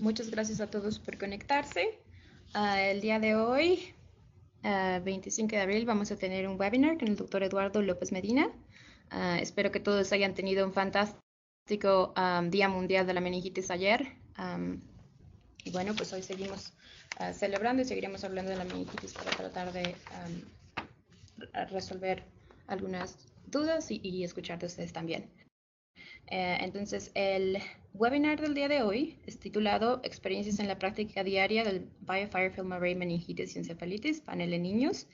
Muchas gracias a todos por conectarse. El día de hoy, 25 de abril, vamos a tener un webinar con el doctor Eduardo López Medina. Espero que todos hayan tenido un fantástico Día Mundial de la Meningitis ayer. Y bueno, pues hoy seguimos celebrando y seguiremos hablando de la meningitis para tratar de resolver algunas dudas y escuchar de ustedes también. Entonces, el webinar del día de hoy es titulado Experiencias en la práctica diaria del BioFire FilmArray Meningitis y Encefalitis, panel en niños.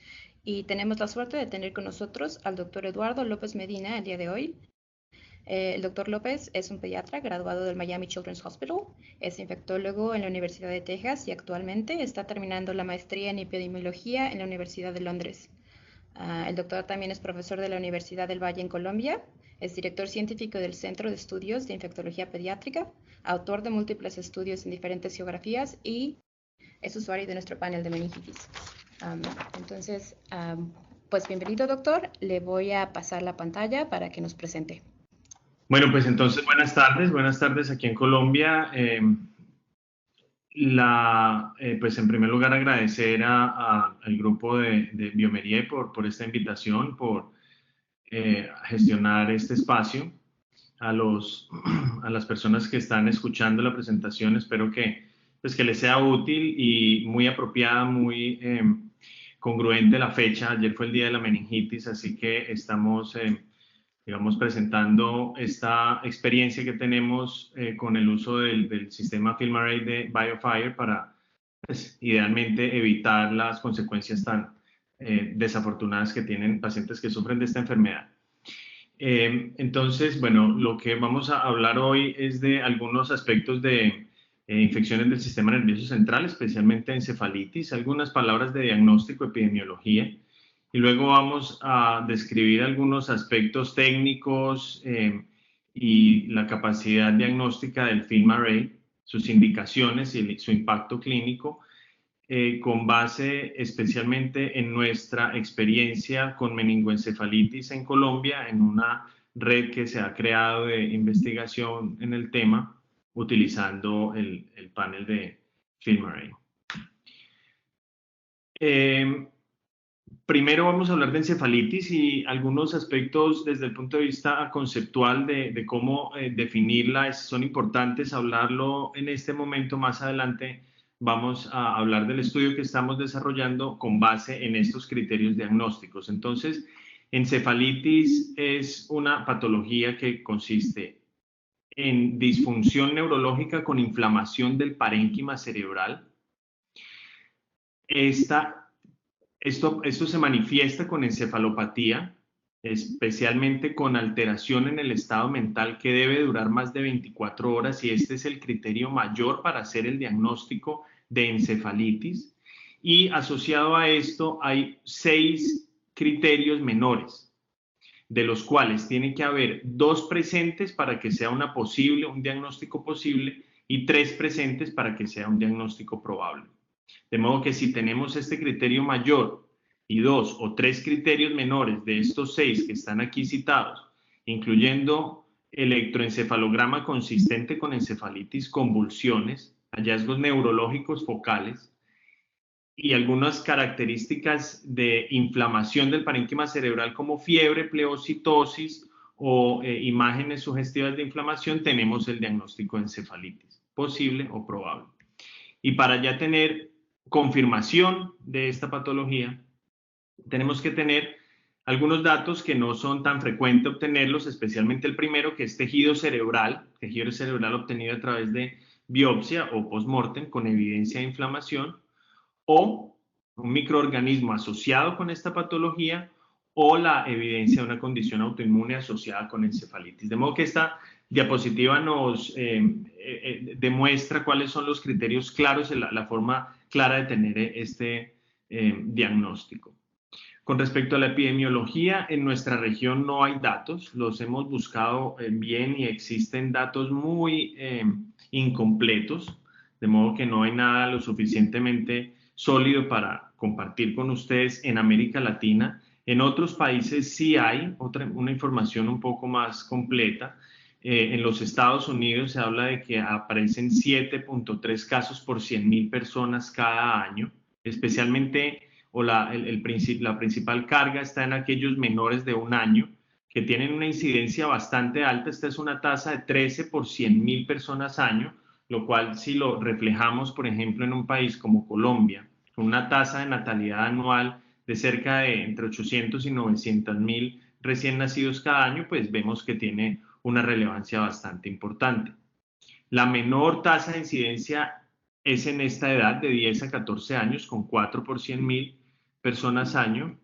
Y tenemos la suerte de tener con nosotros al doctor Eduardo López Medina el día de hoy. El doctor López es un pediatra graduado del Miami Children's Hospital, es infectólogo en la Universidad de Texas y actualmente está terminando la maestría en epidemiología en la Universidad de Londres. El doctor también es profesor de la Universidad del Valle en Colombia, es director científico del Centro de Estudios de Infectología Pediátrica, autor de múltiples estudios en diferentes geografías y es usuario de nuestro panel de meningitis. Entonces, pues bienvenido, doctor. Le voy a pasar la pantalla para que nos presente. Bueno, pues entonces buenas tardes aquí en Colombia. Pues en primer lugar agradecer al grupo de Biomerie por esta invitación, por gestionar este espacio. A las personas que están escuchando la presentación, espero que les sea útil y muy apropiada, muy congruente la fecha. Ayer fue el día de la meningitis, así que estamos digamos, presentando esta experiencia que tenemos con el uso del sistema FilmArray de BioFire para, pues, idealmente evitar las consecuencias tan desafortunadas que tienen pacientes que sufren de esta enfermedad. Entonces, bueno, lo que vamos a hablar hoy es de algunos aspectos de infecciones del sistema nervioso central, especialmente encefalitis, algunas palabras de diagnóstico, epidemiología, y luego vamos a describir algunos aspectos técnicos y la capacidad diagnóstica del FilmArray, sus indicaciones y su impacto clínico, con base especialmente en nuestra experiencia con meningoencefalitis en Colombia, en una red que se ha creado de investigación en el tema, utilizando el panel de FilmArray. Primero vamos a hablar de encefalitis y algunos aspectos desde el punto de vista conceptual de cómo definirla son importantes hablarlo en este momento. Más adelante vamos a hablar del estudio que estamos desarrollando con base en estos criterios diagnósticos. Entonces, encefalitis es una patología que consiste en disfunción neurológica con inflamación del parénquima cerebral. Esto se manifiesta con encefalopatía, especialmente con alteración en el estado mental que debe durar más de 24 horas y este es el criterio mayor para hacer el diagnóstico de encefalitis. Y asociado a esto hay 6 criterios menores, de los cuales tiene que haber 2 presentes para que sea un diagnóstico posible y 3 presentes para que sea un diagnóstico probable. De modo que si tenemos este criterio mayor y 2 o 3 criterios menores de estos 6 que están aquí citados, incluyendo electroencefalograma consistente con encefalitis, convulsiones, hallazgos neurológicos focales y algunas características de inflamación del parénquima cerebral como fiebre, pleocitosis o imágenes sugestivas de inflamación, tenemos el diagnóstico de encefalitis, posible o probable. Y para ya tener confirmación de esta patología, tenemos que tener algunos datos que no son tan frecuentes obtenerlos, especialmente el primero, que es tejido cerebral obtenido a través de biopsia o post-mortem con evidencia de inflamación, o un microorganismo asociado con esta patología, o la evidencia de una condición autoinmune asociada con encefalitis. De modo que esta diapositiva nos demuestra cuáles son los criterios claros, la forma clara de tener este diagnóstico. Con respecto a la epidemiología, en nuestra región no hay datos, los hemos buscado bien y existen datos muy incompletos, de modo que no hay nada lo suficientemente sólido para compartir con ustedes en América Latina. En otros países sí hay una información un poco más completa, En los Estados Unidos se habla de que aparecen 7.3 casos por 100.000 personas cada año, especialmente, o la principal carga está en aquellos menores de 1 año, que tienen una incidencia bastante alta. Esta es una tasa de 13 por 100.000 personas año, lo cual si lo reflejamos, por ejemplo, en un país como Colombia, con una tasa de natalidad anual de cerca de entre 800 y 900.000 recién nacidos cada año, pues vemos que tiene una relevancia bastante importante. La menor tasa de incidencia es en esta edad de 10 a 14 años, con 4 por 100.000 personas año.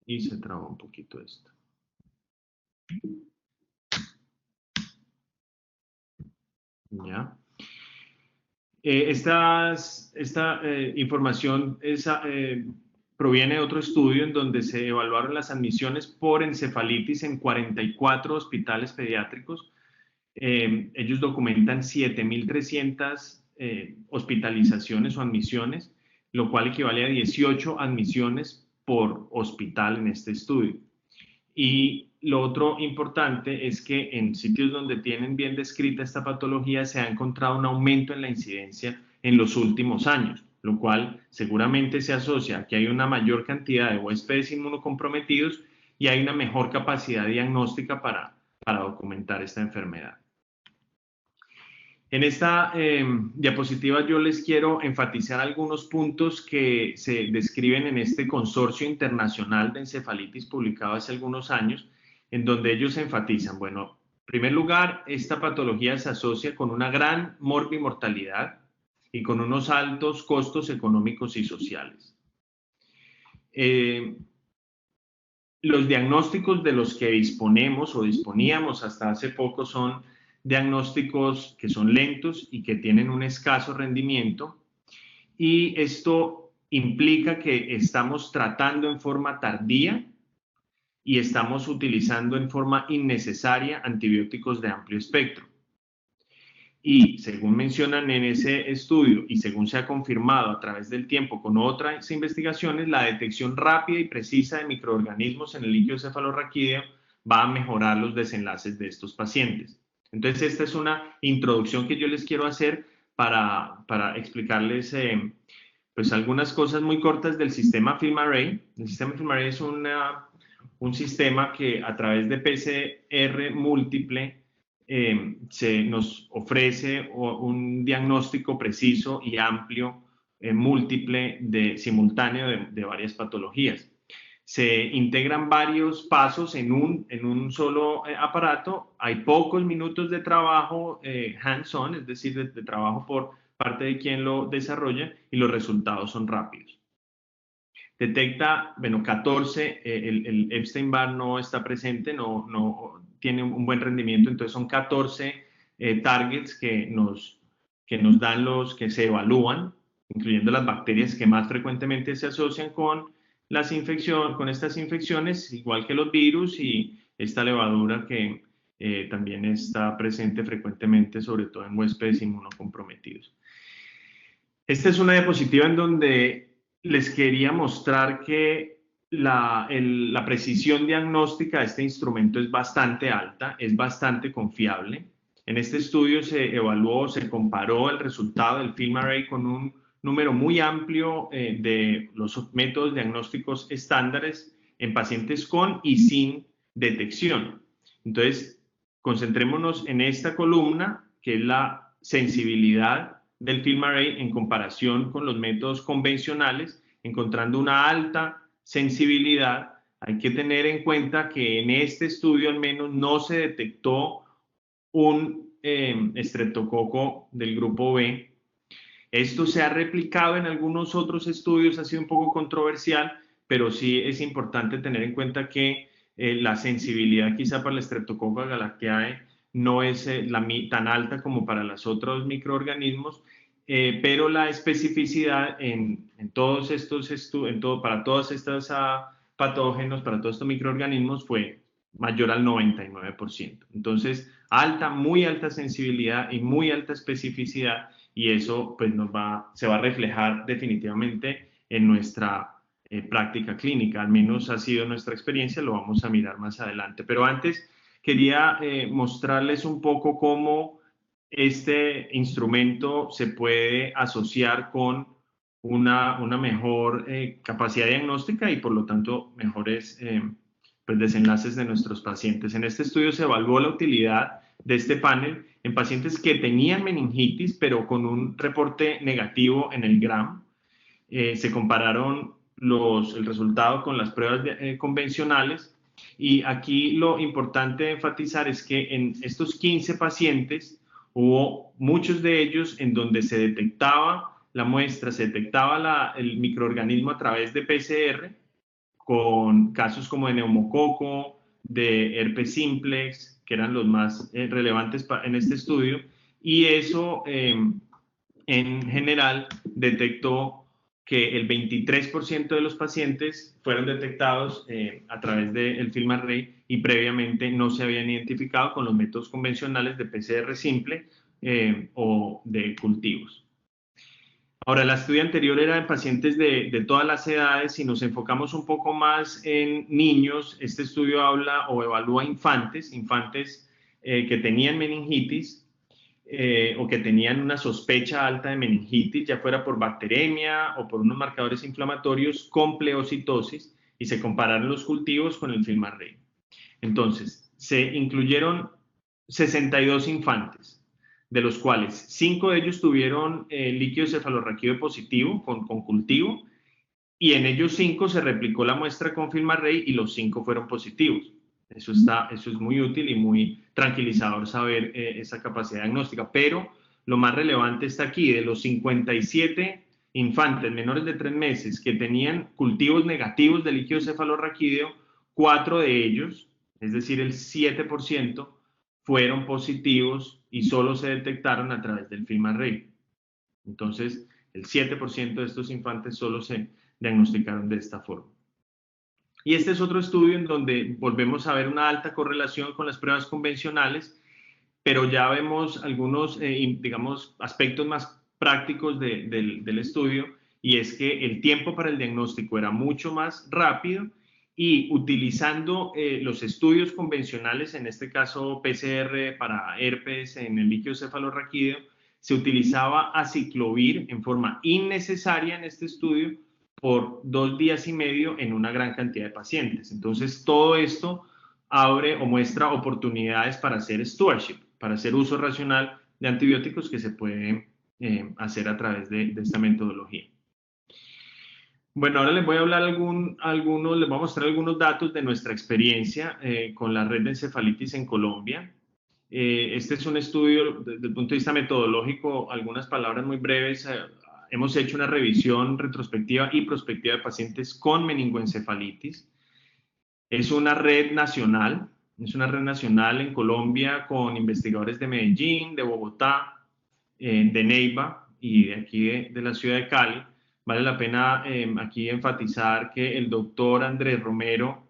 Y se trabó un poquito esto. ¿Ya? Esta información proviene de otro estudio en donde se evaluaron las admisiones por encefalitis en 44 hospitales pediátricos. Ellos documentan 7.300 hospitalizaciones o admisiones, lo cual equivale a 18 admisiones por hospital en este estudio. Y lo otro importante es que en sitios donde tienen bien descrita esta patología se ha encontrado un aumento en la incidencia en los últimos años, lo cual seguramente se asocia a que hay una mayor cantidad de huéspedes inmunocomprometidos y hay una mejor capacidad diagnóstica para documentar esta enfermedad. En esta diapositiva yo les quiero enfatizar algunos puntos que se describen en este consorcio internacional de encefalitis publicado hace algunos años, en donde ellos enfatizan, bueno, en primer lugar, esta patología se asocia con una gran morbimortalidad y con unos altos costos económicos y sociales. Los diagnósticos de los que disponemos o disponíamos hasta hace poco son diagnósticos que son lentos y que tienen un escaso rendimiento, y esto implica que estamos tratando en forma tardía y estamos utilizando en forma innecesaria antibióticos de amplio espectro. Y según mencionan en ese estudio y según se ha confirmado a través del tiempo con otras investigaciones, la detección rápida y precisa de microorganismos en el líquido cefalorraquídeo va a mejorar los desenlaces de estos pacientes. Entonces, esta es una introducción que yo les quiero hacer para explicarles pues algunas cosas muy cortas del sistema FilmArray. El sistema FilmArray es un sistema que a través de PCR múltiple se nos ofrece un diagnóstico preciso y amplio, múltiple, simultáneo de varias patologías. Se integran varios pasos en un solo aparato. Hay pocos minutos de trabajo hands-on, es decir, de trabajo por parte de quien lo desarrolla, y los resultados son rápidos. Detecta, bueno, 14, el Epstein-Barr no está presente, no tiene un buen rendimiento, entonces son 14 targets que nos dan que se evalúan, incluyendo las bacterias que más frecuentemente se asocian con estas infecciones, igual que los virus y esta levadura que también está presente frecuentemente, sobre todo en huéspedes inmunocomprometidos. Esta es una diapositiva en donde les quería mostrar que la precisión diagnóstica de este instrumento es bastante alta, es bastante confiable. En este estudio se evaluó, se comparó el resultado del FilmArray con un número muy amplio de los métodos diagnósticos estándares en pacientes con y sin detección. Entonces, concentrémonos en esta columna, que es la sensibilidad del FilmArray en comparación con los métodos convencionales, encontrando una alta sensibilidad. Hay que tener en cuenta que en este estudio al menos no se detectó un estreptococo del grupo B. Esto se ha replicado en algunos otros estudios, ha sido un poco controversial, pero sí es importante tener en cuenta que la sensibilidad quizá para el Streptococcus galactiae no es tan alta como para los otros microorganismos, pero la especificidad para todos estos patógenos, para todos estos microorganismos, fue mayor al 99%. Entonces, muy alta sensibilidad y muy alta especificidad, y eso pues se va a reflejar definitivamente en nuestra práctica clínica. Al menos ha sido nuestra experiencia, lo vamos a mirar más adelante. Pero antes quería mostrarles un poco cómo este instrumento se puede asociar con una mejor capacidad diagnóstica y por lo tanto mejores pues, desenlaces de nuestros pacientes. En este estudio se evaluó la utilidad de este panel en pacientes que tenían meningitis pero con un reporte negativo en el GRAM. Se compararon el resultado con las pruebas convencionales y aquí lo importante de enfatizar es que en estos 15 pacientes hubo muchos de ellos en donde se detectaba la muestra, se detectaba el microorganismo a través de PCR con casos como de neumococo, de herpes simplex, que eran los más relevantes en este estudio, y eso en general detectó que el 23% de los pacientes fueron detectados a través del FilmArray y previamente no se habían identificado con los métodos convencionales de PCR simple o de cultivos. Ahora, el estudio anterior era en pacientes de todas las edades. Si nos enfocamos un poco más en niños, este estudio habla o evalúa infantes que tenían meningitis o que tenían una sospecha alta de meningitis, ya fuera por bacteremia o por unos marcadores inflamatorios con pleocitosis, y se compararon los cultivos con el FilmArray. Entonces, se incluyeron 62 infantes, de los cuales 5 de ellos tuvieron líquido cefalorraquídeo positivo con cultivo, y en ellos 5 se replicó la muestra con FilmArray y los 5 fueron positivos. Eso es muy útil y muy tranquilizador saber esa capacidad diagnóstica, pero lo más relevante está aquí: de los 57 infantes menores de 3 meses que tenían cultivos negativos de líquido cefalorraquídeo, 4 de ellos, es decir, el 7%, fueron positivos y solo se detectaron a través del FilmArray. Entonces, el 7% de estos infantes solo se diagnosticaron de esta forma. Y este es otro estudio en donde volvemos a ver una alta correlación con las pruebas convencionales, pero ya vemos algunos, digamos, aspectos más prácticos del estudio, y es que el tiempo para el diagnóstico era mucho más rápido, y utilizando los estudios convencionales, en este caso PCR para herpes en el líquido cefalorraquídeo, se utilizaba aciclovir en forma innecesaria en este estudio por 2 días y medio en una gran cantidad de pacientes. Entonces, todo esto abre o muestra oportunidades para hacer stewardship, para hacer uso racional de antibióticos que se puede hacer a través de esta metodología. Bueno, ahora les voy a hablar les voy a mostrar algunos datos de nuestra experiencia con la red de encefalitis en Colombia. Este es un estudio desde el punto de vista metodológico, algunas palabras muy breves. Hemos hecho una revisión retrospectiva y prospectiva de pacientes con meningoencefalitis. Es una red nacional en Colombia con investigadores de Medellín, de Bogotá, de Neiva y de aquí de la ciudad de Cali. Vale la pena aquí enfatizar que el doctor Andrés Romero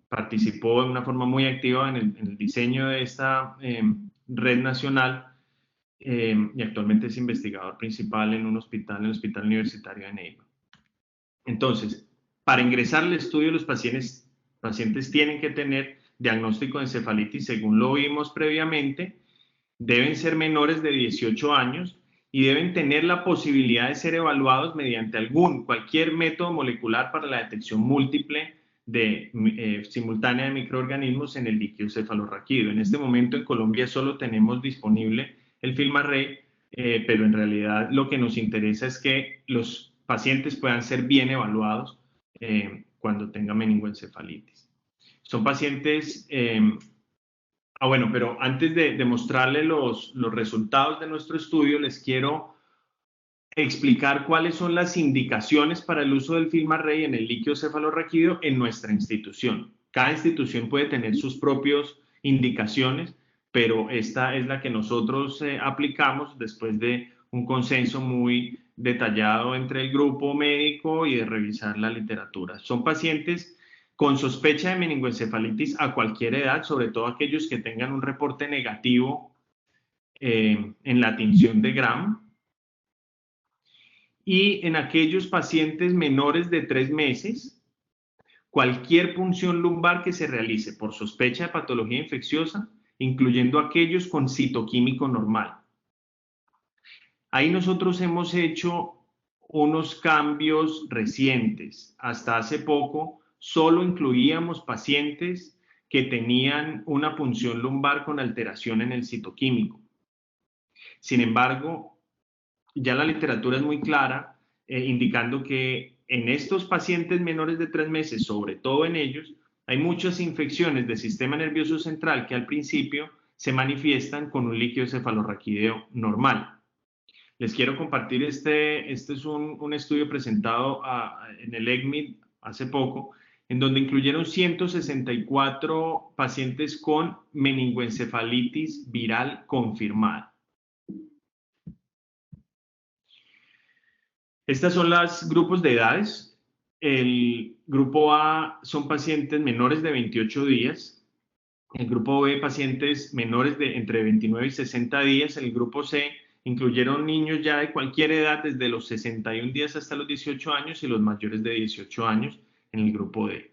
participó de una forma muy activa en el diseño de esta red nacional y actualmente es investigador principal en el Hospital Universitario de Neiva. Entonces, para ingresar al estudio, los pacientes tienen que tener diagnóstico de encefalitis, según lo vimos previamente, deben ser menores de 18 años y deben tener la posibilidad de ser evaluados mediante cualquier método molecular para la detección múltiple simultánea de microorganismos en el líquido cefalorraquídeo. En este momento en Colombia solo tenemos disponible el FilmArray, pero en realidad lo que nos interesa es que los pacientes puedan ser bien evaluados cuando tengan meningoencefalitis. Son pacientes... bueno, pero antes de mostrarles los resultados de nuestro estudio, les quiero explicar cuáles son las indicaciones para el uso del FilmArray en el líquido cefalorraquídeo en nuestra institución. Cada institución puede tener sus propias indicaciones, pero esta es la que nosotros aplicamos después de un consenso muy detallado entre el grupo médico y de revisar la literatura. Son pacientes con sospecha de meningoencefalitis a cualquier edad, sobre todo aquellos que tengan un reporte negativo en la tinción de Gram, y en aquellos pacientes menores de 3 meses cualquier punción lumbar que se realice por sospecha de patología infecciosa, incluyendo aquellos con citoquímico normal. Ahí nosotros hemos hecho unos cambios recientes. Hasta hace poco solo incluíamos pacientes que tenían una punción lumbar con alteración en el citoquímico. Sin embargo, ya la literatura es muy clara, indicando que en estos pacientes menores de 3 meses, sobre todo en ellos, hay muchas infecciones del sistema nervioso central que al principio se manifiestan con un líquido cefalorraquídeo normal. Les quiero compartir, este es un estudio presentado en el ECMID hace poco, en donde incluyeron 164 pacientes con meningoencefalitis viral confirmada. Estas son los grupos de edades. El grupo A son pacientes menores de 28 días. El grupo B, pacientes menores de entre 29 y 60 días. El grupo C incluyeron niños ya de cualquier edad, desde los 61 días hasta los 18 años, y los mayores de 18 años en el grupo D.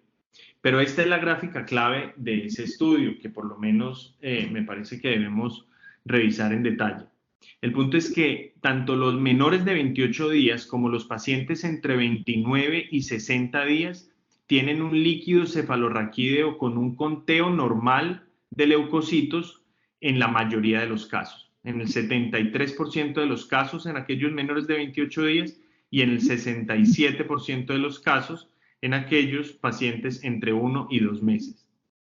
Pero esta es la gráfica clave de ese estudio, que por lo menos me parece que debemos revisar en detalle. El punto es que tanto los menores de 28 días como los pacientes entre 29 y 60 días tienen un líquido cefalorraquídeo con un conteo normal de leucocitos en la mayoría de los casos. En el 73% de los casos en aquellos menores de 28 días y en el 67% de los casos en aquellos pacientes entre 1 y 2 meses.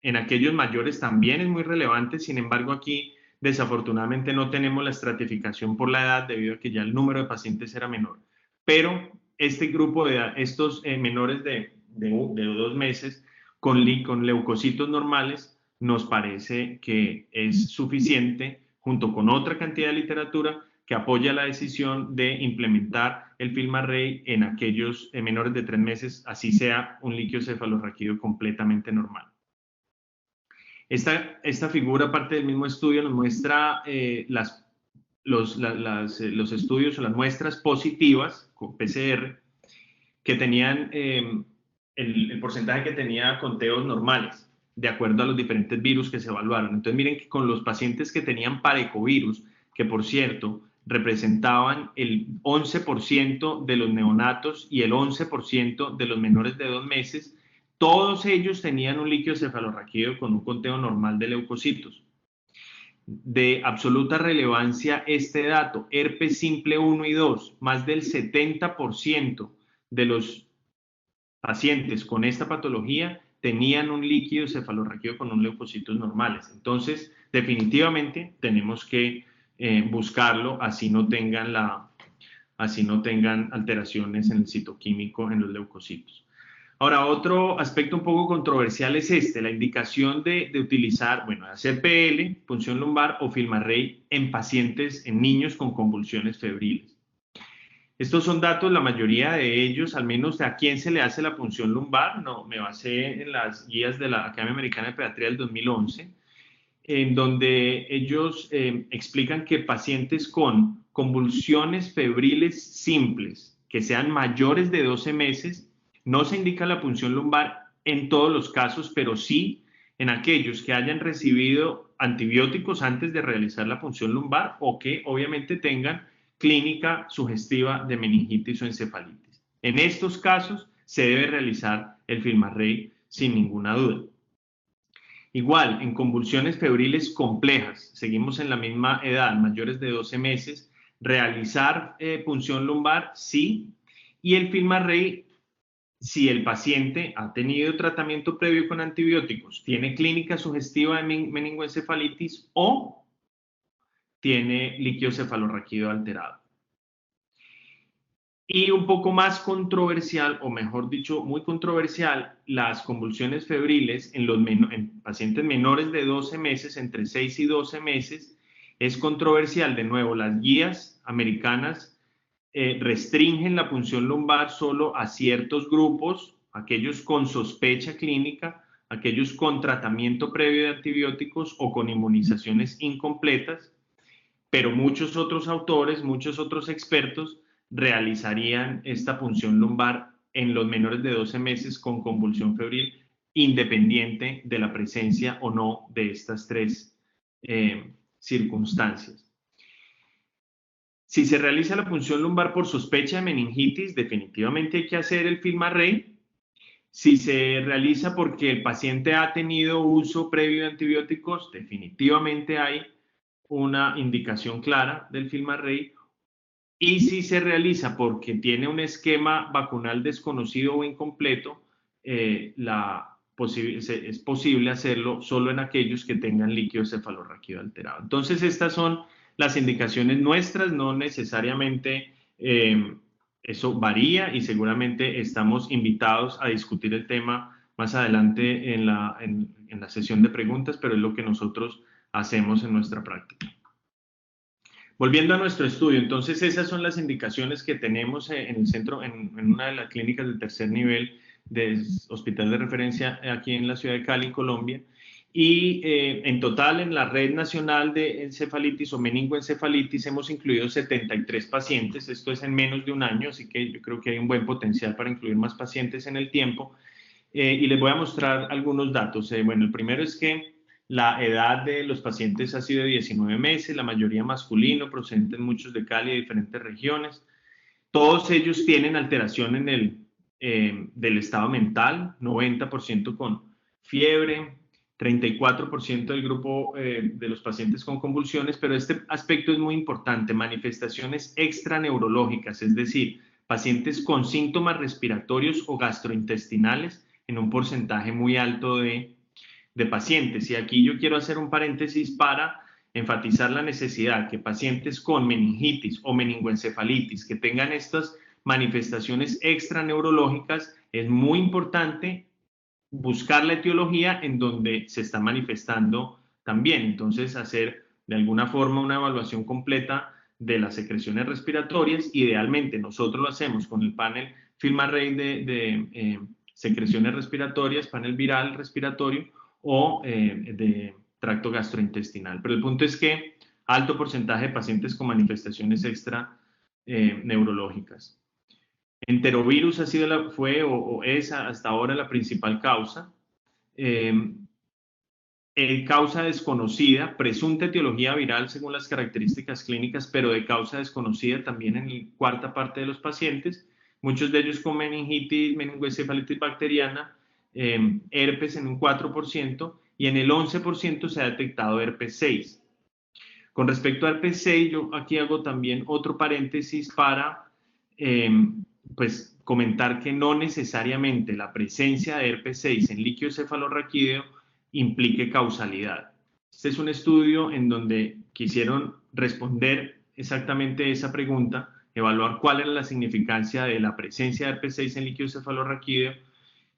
En aquellos mayores también es muy relevante, sin embargo aquí desafortunadamente no tenemos la estratificación por la edad debido a que ya el número de pacientes era menor. Pero este grupo de edad, estos menores de 2 meses con leucocitos normales, nos parece que es suficiente, junto con otra cantidad de literatura que apoya la decisión de implementar el FilmArray en aquellos menores de 3 meses, así sea un líquido cefalorraquídeo completamente normal. Esta figura, parte del mismo estudio, nos muestra los estudios o las muestras positivas con PCR que tenían el porcentaje que tenía conteos normales, de acuerdo a los diferentes virus que se evaluaron. Entonces miren que con los pacientes que tenían parecovirus, que por cierto representaban el 11% de los neonatos y el 11% de los menores de 2 meses, todos ellos tenían un líquido cefalorraquídeo con un conteo normal de leucocitos. De absoluta relevancia este dato, herpes simple 1 y 2, más del 70% de los pacientes con esta patología tenían un líquido cefalorraquídeo con unos leucocitos normales. Entonces, definitivamente tenemos que buscarlo, así no tengan alteraciones en el citoquímico en los leucocitos. Ahora, otro aspecto un poco controversial es la indicación de utilizar, hacer PL, punción lumbar o FilmArray en pacientes, en niños con convulsiones febriles. Estos son datos, la mayoría de ellos, al menos de a quién se le hace la punción lumbar. No, me basé en las guías de la Academia Americana de Pediatría del 2011, en donde ellos explican que pacientes con convulsiones febriles simples, que sean mayores de 12 meses, no se indica la punción lumbar en todos los casos, pero sí en aquellos que hayan recibido antibióticos antes de realizar la punción lumbar o que obviamente tengan clínica sugestiva de meningitis o encefalitis. En estos casos se debe realizar el FilmArray sin ninguna duda. Igual, en convulsiones febriles complejas, seguimos en la misma edad, mayores de 12 meses, realizar punción lumbar, sí, y el FilmArray, si el paciente ha tenido tratamiento previo con antibióticos, tiene clínica sugestiva de meningoencefalitis o tiene líquido cefalorraquídeo alterado. Y un poco más controversial, o mejor dicho, muy controversial, las convulsiones febriles en pacientes menores de 12 meses, entre 6 y 12 meses, es controversial. De nuevo, las guías americanas restringen la punción lumbar solo a ciertos grupos, aquellos con sospecha clínica, aquellos con tratamiento previo de antibióticos o con inmunizaciones incompletas, pero muchos otros autores, muchos otros expertos realizarían esta punción lumbar en los menores de 12 meses con convulsión febril, independiente de la presencia o no de estas tres circunstancias. Si se realiza la punción lumbar por sospecha de meningitis, definitivamente hay que hacer el FilmArray. Si se realiza porque el paciente ha tenido uso previo de antibióticos, definitivamente hay una indicación clara del FilmArray. Y si se realiza porque tiene un esquema vacunal desconocido o incompleto, es posible hacerlo solo en aquellos que tengan líquido cefalorraquídeo alterado. Entonces, estas son las indicaciones nuestras, no necesariamente eso varía, y seguramente estamos invitados a discutir el tema más adelante en la sesión de preguntas, pero es lo que nosotros hacemos en nuestra práctica. Volviendo a nuestro estudio, entonces esas son las indicaciones que tenemos en el centro, en una de las clínicas de tercer nivel del hospital de referencia aquí en la ciudad de Cali, Colombia, y en total en la red nacional de encefalitis o meningoencefalitis hemos incluido 73 pacientes, esto es en menos de un año, así que yo creo que hay un buen potencial para incluir más pacientes en el tiempo, y les voy a mostrar algunos datos. Bueno, el primero es que la edad de los pacientes ha sido de 19 meses, la mayoría masculino, procedentes muchos de Cali, de diferentes regiones. Todos ellos tienen alteración del estado mental, 90% con fiebre, 34% del grupo de los pacientes con convulsiones, pero este aspecto es muy importante, manifestaciones extraneurológicas, es decir, pacientes con síntomas respiratorios o gastrointestinales en un porcentaje muy alto de pacientes. Y aquí yo quiero hacer un paréntesis para enfatizar la necesidad que pacientes con meningitis o meningoencefalitis que tengan estas manifestaciones extraneurológicas, es muy importante buscar la etiología en donde se está manifestando también. Entonces, hacer de alguna forma una evaluación completa de las secreciones respiratorias. Idealmente, nosotros lo hacemos con el panel FilmArray de secreciones respiratorias, panel viral respiratorio, o de tracto gastrointestinal. Pero el punto es que alto porcentaje de pacientes con manifestaciones extra neurológicas. Enterovirus fue o es hasta ahora la principal causa. Causa desconocida, presunta etiología viral según las características clínicas, pero de causa desconocida también en la cuarta parte de los pacientes, muchos de ellos con meningitis, meningoencefalitis bacteriana, herpes en un 4%, y en el 11% se ha detectado herpes 6. Con respecto a herpes 6, yo aquí hago también otro paréntesis para pues comentar que no necesariamente la presencia de herpes 6 en líquido cefalorraquídeo implique causalidad. Este es un estudio en donde quisieron responder exactamente esa pregunta, evaluar cuál era la significancia de la presencia de herpes 6 en líquido cefalorraquídeo.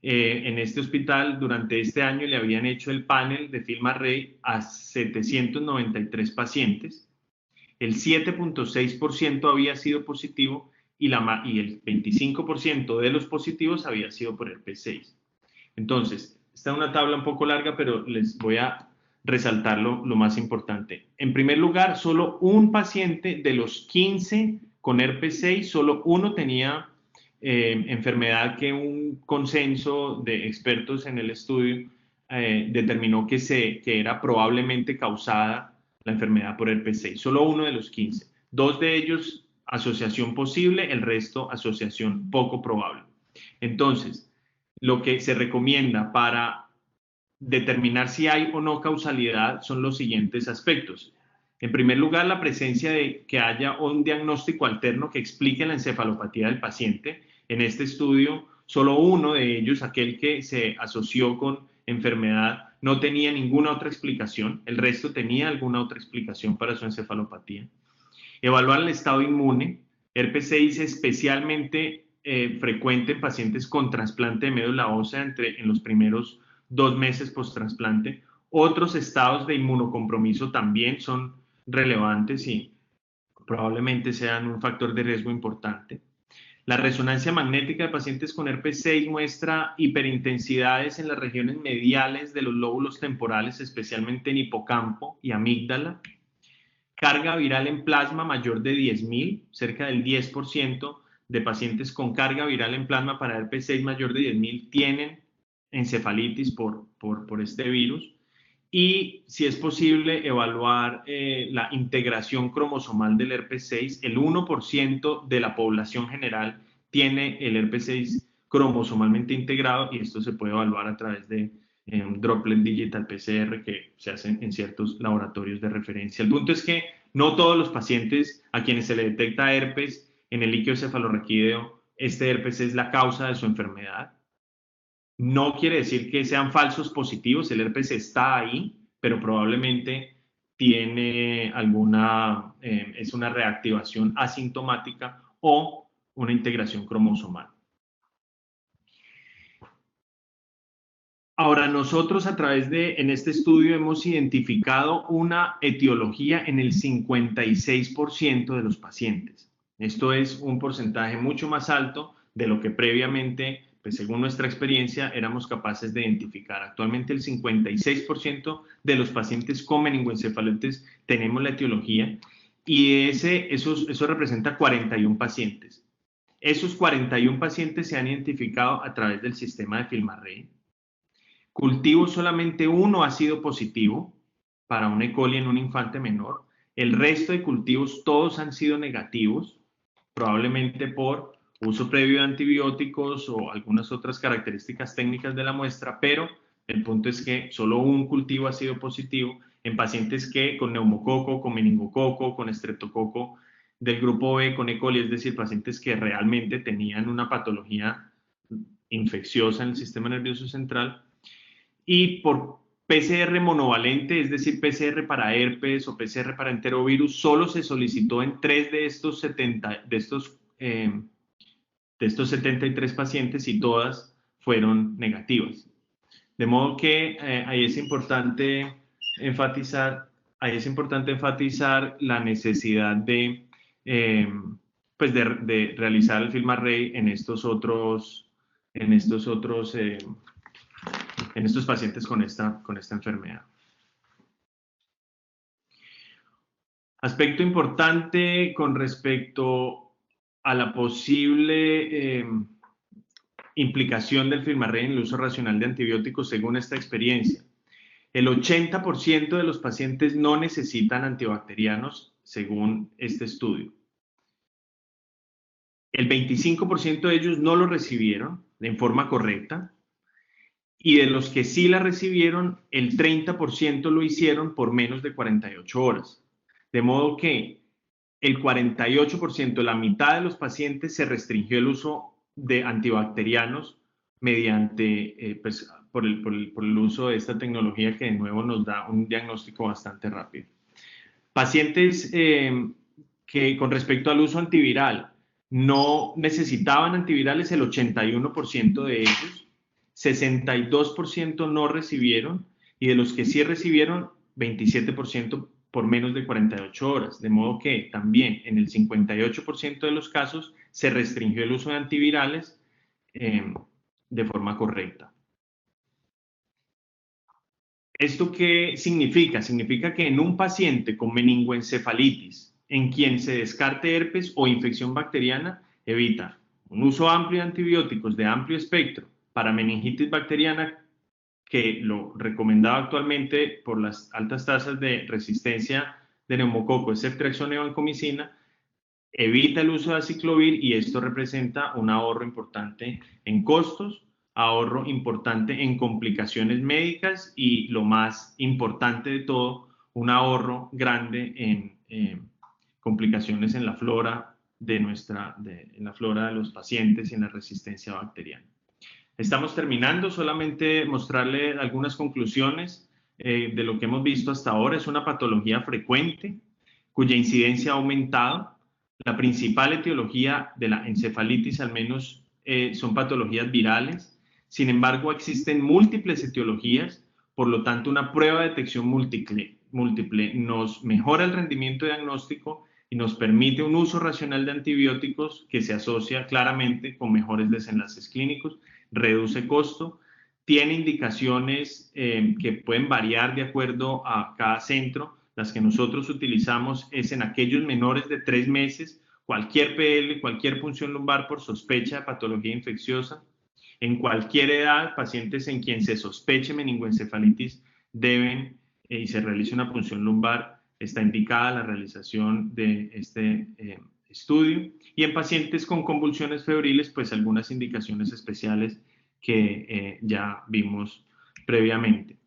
En este hospital durante este año le habían hecho el panel de FilmArray a 793 pacientes. El 7.6% había sido positivo y el 25% de los positivos había sido por herpes 6. Entonces, esta es una tabla un poco larga, pero les voy a resaltar lo más importante. En primer lugar, solo un paciente de los 15 con herpes 6, solo uno tenía enfermedad que un consenso de expertos en el estudio determinó que era probablemente causada la enfermedad por herpes 6. Solo uno de los 15. Dos de ellos, asociación posible, el resto, asociación poco probable. Entonces, lo que se recomienda para determinar si hay o no causalidad son los siguientes aspectos. En primer lugar, la presencia de que haya un diagnóstico alterno que explique la encefalopatía del paciente. En este estudio, solo uno de ellos, aquel que se asoció con enfermedad, no tenía ninguna otra explicación. El resto tenía alguna otra explicación para su encefalopatía. Evaluar el estado inmune. Herpes 6 es especialmente frecuente en pacientes con trasplante de médula ósea en los primeros 2 meses post-trasplante. Otros estados de inmunocompromiso también son relevantes y probablemente sean un factor de riesgo importante. La resonancia magnética de pacientes con herpes 6 muestra hiperintensidades en las regiones mediales de los lóbulos temporales, especialmente en hipocampo y amígdala. Carga viral en plasma mayor de 10.000, cerca del 10% de pacientes con carga viral en plasma para herpes 6 mayor de 10.000 tienen encefalitis por este virus. Y si es posible evaluar la integración cromosomal del herpes 6, el 1% de la población general tiene el herpes 6 cromosomalmente integrado y esto se puede evaluar a través de Droplet Digital PCR que se hacen en ciertos laboratorios de referencia. El punto es que no todos los pacientes a quienes se le detecta herpes en el líquido cefalorraquídeo, este herpes es la causa de su enfermedad. No quiere decir que sean falsos positivos, el herpes está ahí, pero probablemente tiene alguna, es una reactivación asintomática o una integración cromosomal. Ahora, nosotros en este estudio hemos identificado una etiología en el 56% de los pacientes. Esto es un porcentaje mucho más alto de lo que previamente, pues según nuestra experiencia, éramos capaces de identificar. Actualmente el 56% de los pacientes con meningoencefalitis tenemos la etiología y eso representa 41 pacientes. Esos 41 pacientes se han identificado a través del sistema de FilmArray. Cultivo solamente uno ha sido positivo para un E. coli en un infante menor. El resto de cultivos todos han sido negativos, probablemente por uso previo de antibióticos o algunas otras características técnicas de la muestra, pero el punto es que solo un cultivo ha sido positivo en pacientes que con neumococo, con meningococo, con estreptococo del grupo B, con E. coli, es decir, pacientes que realmente tenían una patología infecciosa en el sistema nervioso central. Y por PCR monovalente, es decir, PCR para herpes o PCR para enterovirus, solo se solicitó en 3 de estos 73 pacientes y todas fueron negativas. De modo que ahí es importante enfatizar la necesidad de, pues de realizar el FilmArray en estos pacientes con esta enfermedad. Aspecto importante con respecto a la posible implicación del FilmArray en el uso racional de antibióticos según esta experiencia. El 80% de los pacientes no necesitan antibacterianos según este estudio. El 25% de ellos no lo recibieron en forma correcta. Y de los que sí la recibieron, el 30% lo hicieron por menos de 48 horas. De modo que el 48%, la mitad de los pacientes, se restringió el uso de antibacterianos mediante, por el uso de esta tecnología que de nuevo nos da un diagnóstico bastante rápido. Pacientes que con respecto al uso antiviral no necesitaban antivirales, el 81% de ellos. 62% no recibieron y de los que sí recibieron, 27% por menos de 48 horas. De modo que también en el 58% de los casos se restringió el uso de antivirales de forma correcta. ¿Esto qué significa? Significa que en un paciente con meningoencefalitis, en quien se descarte herpes o infección bacteriana, evita un uso amplio de antibióticos de amplio espectro para meningitis bacteriana, que lo recomendado actualmente por las altas tasas de resistencia de neumococo es ceftriaxona y vancomicina, evita el uso de aciclovir y esto representa un ahorro importante en costos, ahorro importante en complicaciones médicas y lo más importante de todo, un ahorro grande en complicaciones en la flora en la flora de los pacientes y en la resistencia bacteriana. Estamos terminando, solamente mostrarle algunas conclusiones de lo que hemos visto hasta ahora. Es una patología frecuente cuya incidencia ha aumentado. La principal etiología de la encefalitis, al menos, son patologías virales. Sin embargo, existen múltiples etiologías, por lo tanto, una prueba de detección múltiple nos mejora el rendimiento diagnóstico y nos permite un uso racional de antibióticos que se asocia claramente con mejores desenlaces clínicos, reduce costo, tiene indicaciones que pueden variar de acuerdo a cada centro. Las que nosotros utilizamos es en aquellos menores de 3 meses cualquier PL, cualquier punción lumbar por sospecha de patología infecciosa. En cualquier edad, pacientes en quien se sospeche meningoencefalitis deben y se realice una punción lumbar, está indicada la realización de este estudio. Y en pacientes con convulsiones febriles, pues algunas indicaciones especiales que ya vimos previamente.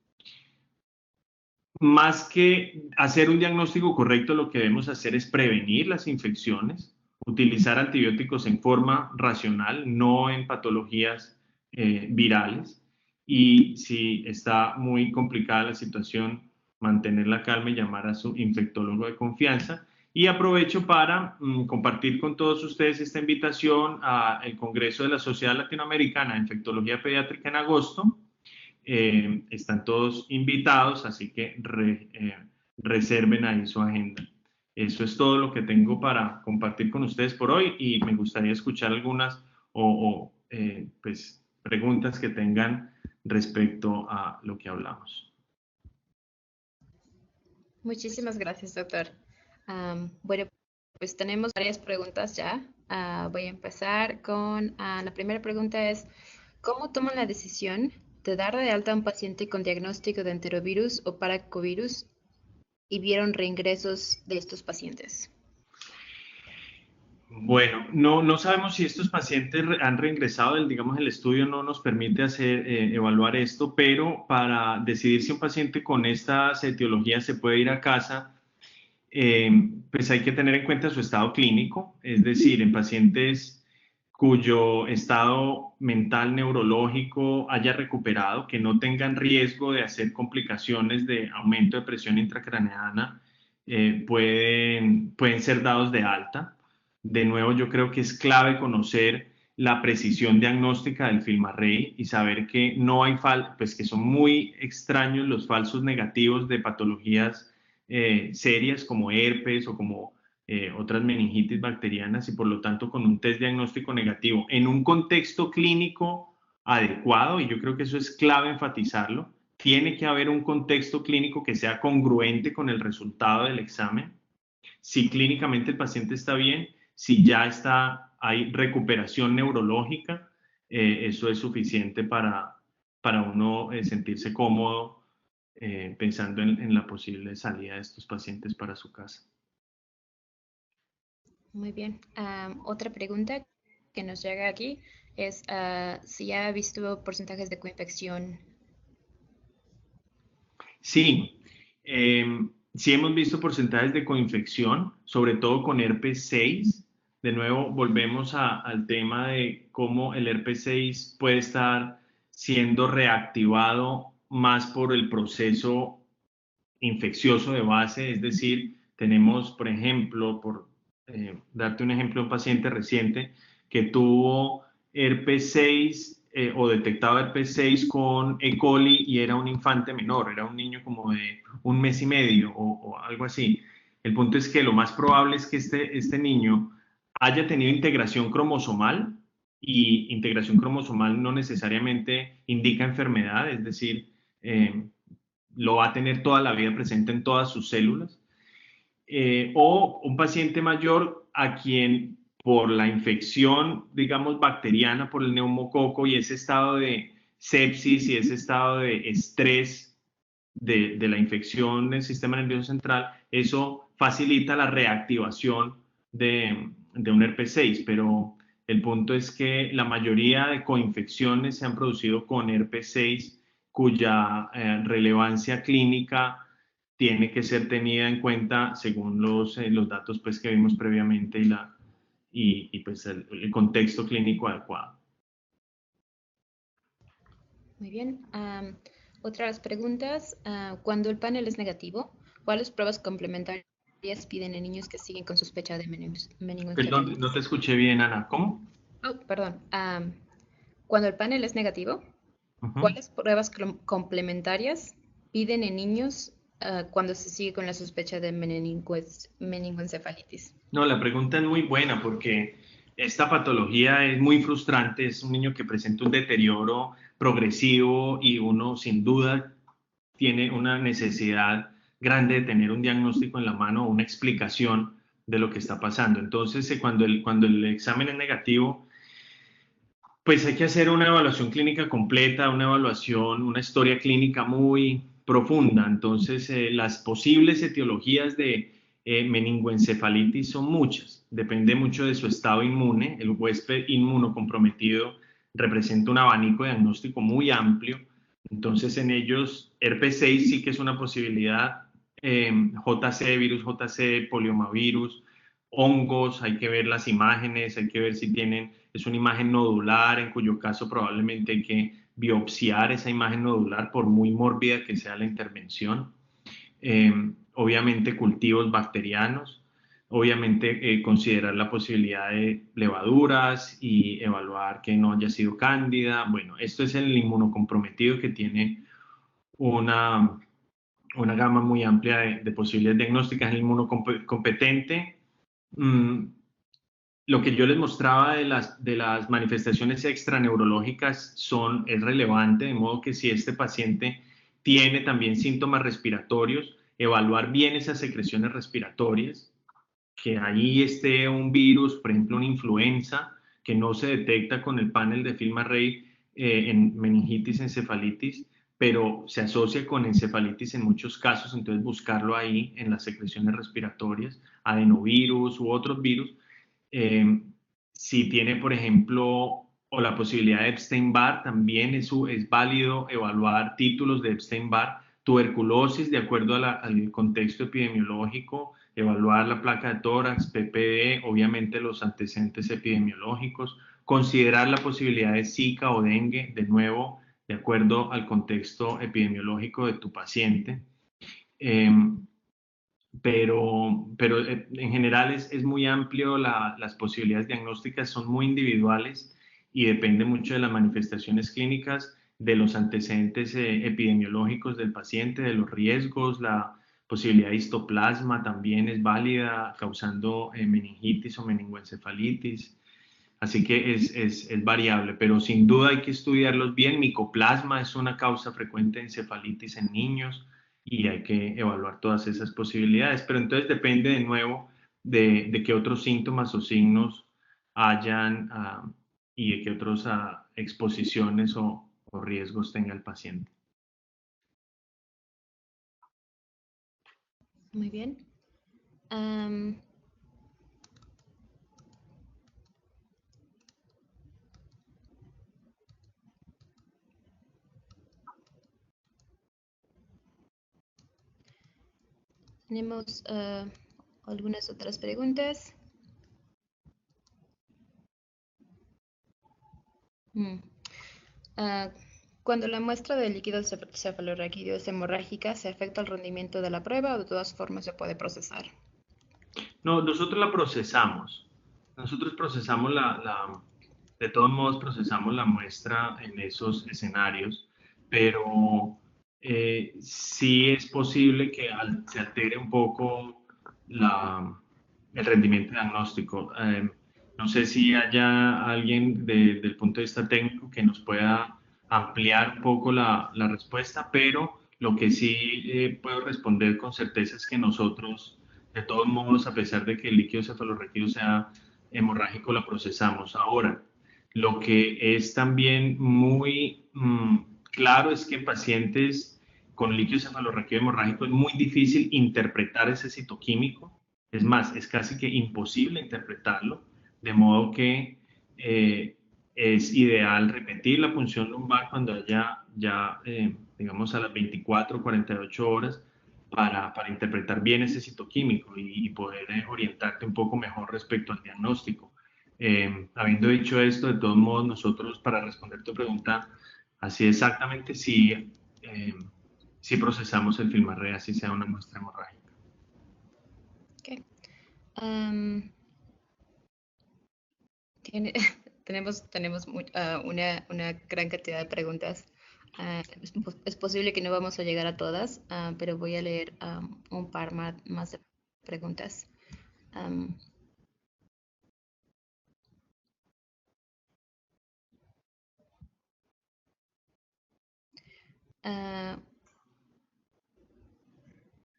Más que hacer un diagnóstico correcto, lo que debemos hacer es prevenir las infecciones, utilizar antibióticos en forma racional, no en patologías virales. Y si está muy complicada la situación, mantener la calma y llamar a su infectólogo de confianza. Y aprovecho para compartir con todos ustedes esta invitación al Congreso de la Sociedad Latinoamericana de Infectología Pediátrica en agosto. Están todos invitados, así que reserven ahí su agenda. Eso es todo lo que tengo para compartir con ustedes por hoy y me gustaría escuchar algunas pues, preguntas que tengan respecto a lo que hablamos. Muchísimas gracias, doctor. Bueno, pues tenemos varias preguntas ya. Voy a empezar con la primera pregunta es, ¿cómo toman la decisión de dar de alta a un paciente con diagnóstico de enterovirus o paracovirus y vieron reingresos de estos pacientes? Bueno, no sabemos si estos pacientes han reingresado, digamos, el estudio no nos permite evaluar esto, pero para decidir si un paciente con estas etiologías se puede ir a casa, pues hay que tener en cuenta su estado clínico, es decir, en pacientes cuyo estado mental neurológico haya recuperado, que no tengan riesgo de hacer complicaciones de aumento de presión intracraneana, pueden ser dados de alta. De nuevo, yo creo que es clave conocer la precisión diagnóstica del FilmArray y saber que no hay pues que son muy extraños los falsos negativos de patologías serias como herpes o como otras meningitis bacterianas y por lo tanto con un test diagnóstico negativo en un contexto clínico adecuado, y yo creo que eso es clave enfatizarlo, tiene que haber un contexto clínico que sea congruente con el resultado del examen. Si clínicamente el paciente está bien, si ya hay recuperación neurológica, eso es suficiente para uno sentirse cómodo pensando en la posible salida de estos pacientes para su casa. Muy bien. Otra pregunta que nos llega aquí es si ya ha visto porcentajes de coinfección. Sí, sí hemos visto porcentajes de coinfección, sobre todo con herpes 6. De nuevo, volvemos al tema de cómo el herpes 6 puede estar siendo reactivado más por el proceso infeccioso de base, es decir, tenemos, por ejemplo, darte un ejemplo, un paciente reciente que tuvo herpes 6 o detectado herpes 6 con E. coli y era un infante menor, era un niño como de 1 mes y medio o algo así. El punto es que lo más probable es que este niño haya tenido integración cromosomal y integración cromosomal no necesariamente indica enfermedad, es decir, lo va a tener toda la vida presente en todas sus células, o un paciente mayor a quien por la infección, digamos, bacteriana por el neumococo y ese estado de sepsis y ese estado de estrés de la infección del sistema nervioso central, eso facilita la reactivación de un herpes 6, pero el punto es que la mayoría de coinfecciones se han producido con herpes 6 cuya relevancia clínica tiene que ser tenida en cuenta según los datos pues, que vimos previamente y pues el contexto clínico adecuado. Muy bien. Otras preguntas. Cuando el panel es negativo, ¿cuáles pruebas complementarias piden en niños que siguen con sospecha de meningoencefalitis? Perdón, no te escuché bien, Ana. ¿Cómo? Oh, perdón. Cuando el panel es negativo, ¿cuáles pruebas complementarias piden en niños cuando se sigue con la sospecha de meningoencefalitis? No, la pregunta es muy buena porque esta patología es muy frustrante. Es un niño que presenta un deterioro progresivo y uno sin duda tiene una necesidad grande de tener un diagnóstico en la mano, una explicación de lo que está pasando. Entonces, cuando el examen es negativo, pues hay que hacer una evaluación clínica completa, una evaluación, una historia clínica muy profunda. Entonces, las posibles etiologías de meningoencefalitis son muchas. Depende mucho de su estado inmune. El huésped inmunocomprometido representa un abanico diagnóstico muy amplio. Entonces, en ellos, herpes 6 sí que es una posibilidad. JC, virus JC, poliomavirus, hongos, hay que ver las imágenes, hay que ver si tienen, es una imagen nodular, en cuyo caso probablemente hay que biopsiar esa imagen nodular por muy mórbida que sea la intervención. Obviamente cultivos bacterianos, obviamente considerar la posibilidad de levaduras y evaluar que no haya sido cándida. Bueno, esto es el inmunocomprometido que tiene una, una gama muy amplia de posibilidades diagnósticas. El inmunocompetente, lo que yo les mostraba de las manifestaciones extraneurológicas es relevante, de modo que si este paciente tiene también síntomas respiratorios, evaluar bien esas secreciones respiratorias, que ahí esté un virus, por ejemplo, una influenza, que no se detecta con el panel de FilmArray en meningitis, encefalitis, pero se asocia con encefalitis en muchos casos, entonces buscarlo ahí en las secreciones respiratorias, adenovirus u otros virus. Eh, si tiene, por ejemplo, o la posibilidad de Epstein-Barr, también es válido evaluar títulos de Epstein-Barr, tuberculosis de acuerdo al contexto epidemiológico, evaluar la placa de tórax, PPD, obviamente los antecedentes epidemiológicos, considerar la posibilidad de Zika o dengue, de nuevo, de acuerdo al contexto epidemiológico de tu paciente. Eh, pero en general es muy amplio, las posibilidades diagnósticas son muy individuales y depende mucho de las manifestaciones clínicas, de los antecedentes epidemiológicos del paciente, de los riesgos, la posibilidad de histoplasma también es válida, causando meningitis o meningoencefalitis. Así que es variable, pero sin duda hay que estudiarlos bien. Micoplasma es una causa frecuente de encefalitis en niños y hay que evaluar todas esas posibilidades. Pero entonces depende de nuevo de qué otros síntomas o signos hayan y de qué otras exposiciones o riesgos tenga el paciente. Muy bien. Am, tenemos algunas otras preguntas. Mm. Ah, cuando la muestra de líquido cefalorraquídeo es hemorrágica, ¿se afecta el rendimiento de la prueba o de todas formas se puede procesar? No, nosotros la procesamos. Nosotros procesamos de todos modos procesamos la muestra en esos escenarios, pero sí es posible que se altere un poco el rendimiento diagnóstico. No sé si haya alguien del punto de vista técnico que nos pueda ampliar un poco la respuesta, pero lo que sí puedo responder con certeza es que nosotros de todos modos, a pesar de que el líquido cefalorraquídeo sea hemorrágico, la procesamos. Ahora, lo que es también muy claro es que en pacientes con líquido cefalorraquídeo hemorrágico es muy difícil interpretar ese citoquímico. Es más, es casi que imposible interpretarlo, de modo que es ideal repetir la punción lumbar cuando haya ya, digamos, a las 24 o 48 horas para interpretar bien ese citoquímico y poder orientarte un poco mejor respecto al diagnóstico. Habiendo dicho esto, de todos modos, nosotros para responder tu pregunta, así exactamente, sí procesamos el FilmArray, así sea una muestra hemorrágica. Okay. Tiene, tenemos una gran cantidad de preguntas. Es posible que no vamos a llegar a todas, pero voy a leer un par más de preguntas. Um, uh,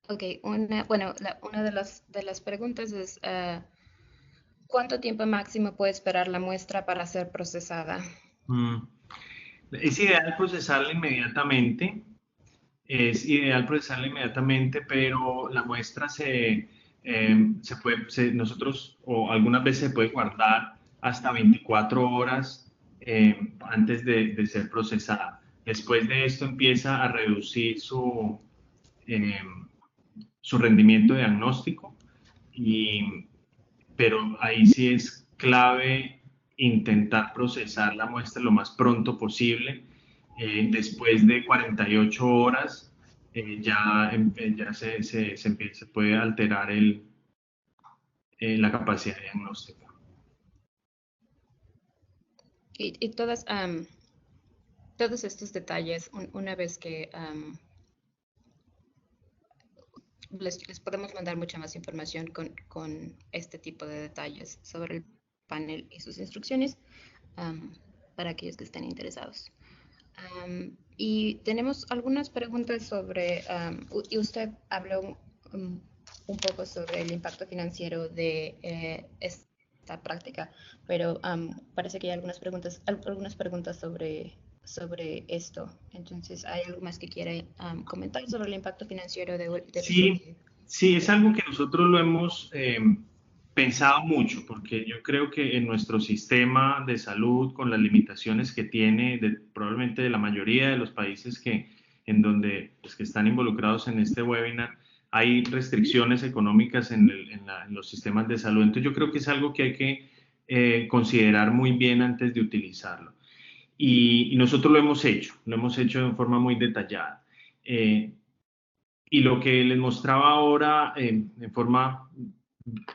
Ok, una de las preguntas es, ¿cuánto tiempo máximo puede esperar la muestra para ser procesada? Mm, Es ideal procesarla inmediatamente, es ideal procesarla inmediatamente, pero la muestra nosotros, o algunas veces se puede guardar hasta 24 horas antes de ser procesada. Después de esto empieza a reducir eh, su rendimiento diagnóstico, y, pero ahí sí es clave intentar procesar la muestra lo más pronto posible. Después de 48 horas ya se puede alterar la capacidad diagnóstica. Y todos estos detalles, una vez que les podemos mandar mucha más información con este tipo de detalles sobre el panel y sus instrucciones um, para aquellos que estén interesados. Y tenemos algunas preguntas sobre, y usted habló un poco sobre el impacto financiero de esta práctica, pero parece que hay algunas preguntas sobre esto. Entonces, ¿hay algo más que quiera comentar sobre el impacto financiero del uso Sí, sí, es algo que nosotros lo hemos pensado mucho, porque yo creo que en nuestro sistema de salud, con las limitaciones que tiene probablemente de la mayoría de los países en donde pues, que están involucrados en este webinar, hay restricciones económicas en los sistemas de salud. Entonces yo creo que es algo que hay que considerar muy bien antes de utilizarlo. Y nosotros lo hemos hecho de forma muy detallada. Y lo que les mostraba ahora en forma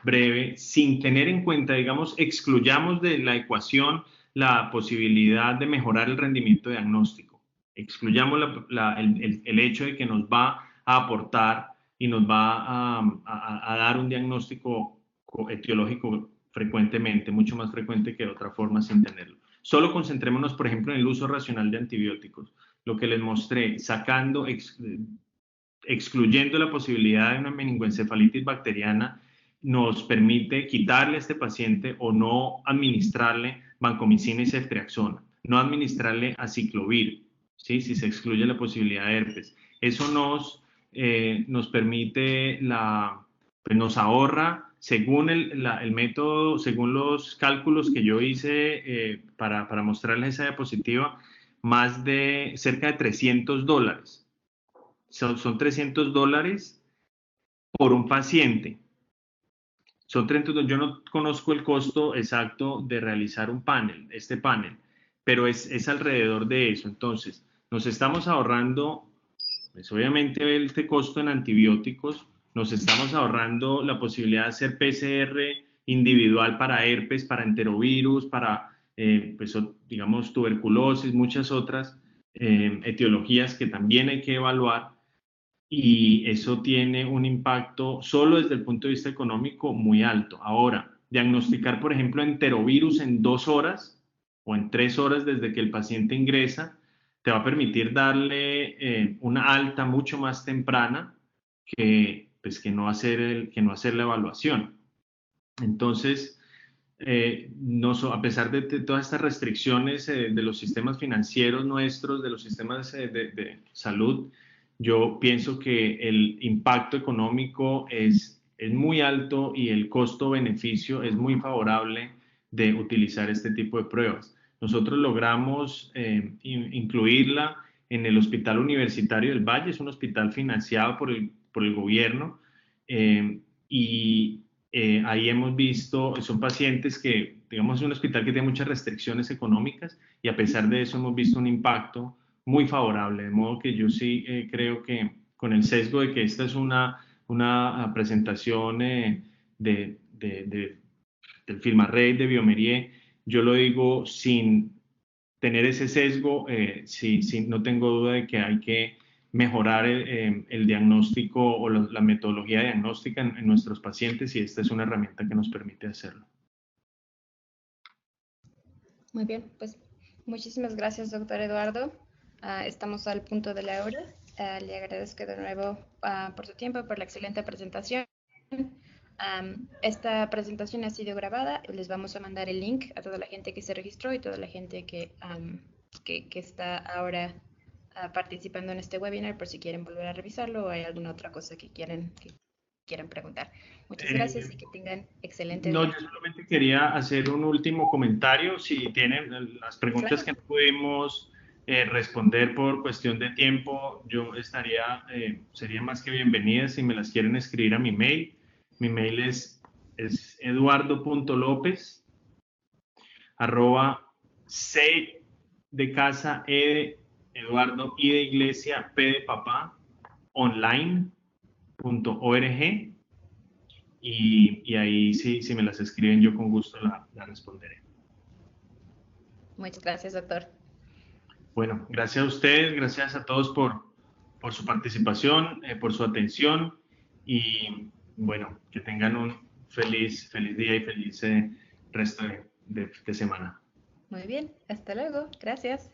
breve, sin tener en cuenta, digamos, excluyamos de la ecuación la posibilidad de mejorar el rendimiento diagnóstico. Excluyamos el hecho de que nos va a aportar y nos va a dar un diagnóstico etiológico frecuentemente, mucho más frecuente que de otra forma sin tenerlo. Solo concentrémonos, por ejemplo, en el uso racional de antibióticos. Lo que les mostré, excluyendo la posibilidad de una meningoencefalitis bacteriana, nos permite quitarle a este paciente o no administrarle vancomicina y ceftriaxona, no administrarle aciclovir, ¿sí? Si se excluye la posibilidad de herpes. Eso nos permite, pues nos ahorra, según el método, según los cálculos que yo hice para mostrarles esa diapositiva, más de cerca de $300. Son $300 por un paciente. Yo no conozco el costo exacto de realizar este panel, pero es alrededor de eso. Entonces, nos estamos ahorrando, pues obviamente este costo en antibióticos, nos estamos ahorrando la posibilidad de hacer PCR individual para herpes, para enterovirus, para, pues, digamos, tuberculosis, muchas otras etiologías que también hay que evaluar, y eso tiene un impacto solo desde el punto de vista económico muy alto. Ahora, diagnosticar, por ejemplo, enterovirus en 2 horas o en 3 horas desde que el paciente ingresa, te va a permitir darle una alta mucho más temprana pues, que no hacer la evaluación. Entonces, a pesar de todas estas restricciones de los sistemas financieros nuestros, de los sistemas de salud, yo pienso que el impacto económico es muy alto y el costo-beneficio es muy favorable de utilizar este tipo de pruebas. Nosotros logramos incluirla en el Hospital Universitario del Valle, es un hospital financiado por el gobierno, y ahí hemos visto, son pacientes que, digamos, es un hospital que tiene muchas restricciones económicas, y a pesar de eso hemos visto un impacto muy favorable, de modo que yo sí creo que con el sesgo de que esta es una presentación del FilmaRate, de Biomerie, yo lo digo sin tener ese sesgo, sí, no tengo duda de que hay que mejorar el diagnóstico o la metodología diagnóstica en nuestros pacientes, y esta es una herramienta que nos permite hacerlo. Muy bien, pues muchísimas gracias, doctor Eduardo. Estamos al punto de la hora. Le agradezco de nuevo por su tiempo, por la excelente presentación. Esta presentación ha sido grabada. Les vamos a mandar el link a toda la gente que se registró y toda la gente que está ahora participando en este webinar por si quieren volver a revisarlo o hay alguna otra cosa que quieran preguntar. Muchas gracias y que tengan excelente No, día. yo solamente quería hacer un último comentario. Si tienen las preguntas Claro. que no pudimos responder por cuestión de tiempo, yo sería más que bienvenida si me las quieren escribir a mi mail. Mi mail es eduardo.lopez @c de casa, E de Eduardo, I de iglesia, P de papá, online.org. Y ahí sí, si me las escriben, yo con gusto la responderé. Muchas gracias, doctor. Bueno, gracias a ustedes, gracias a todos por su participación, por su atención y bueno, que tengan un feliz día y feliz resto de semana. Muy bien, hasta luego. Gracias.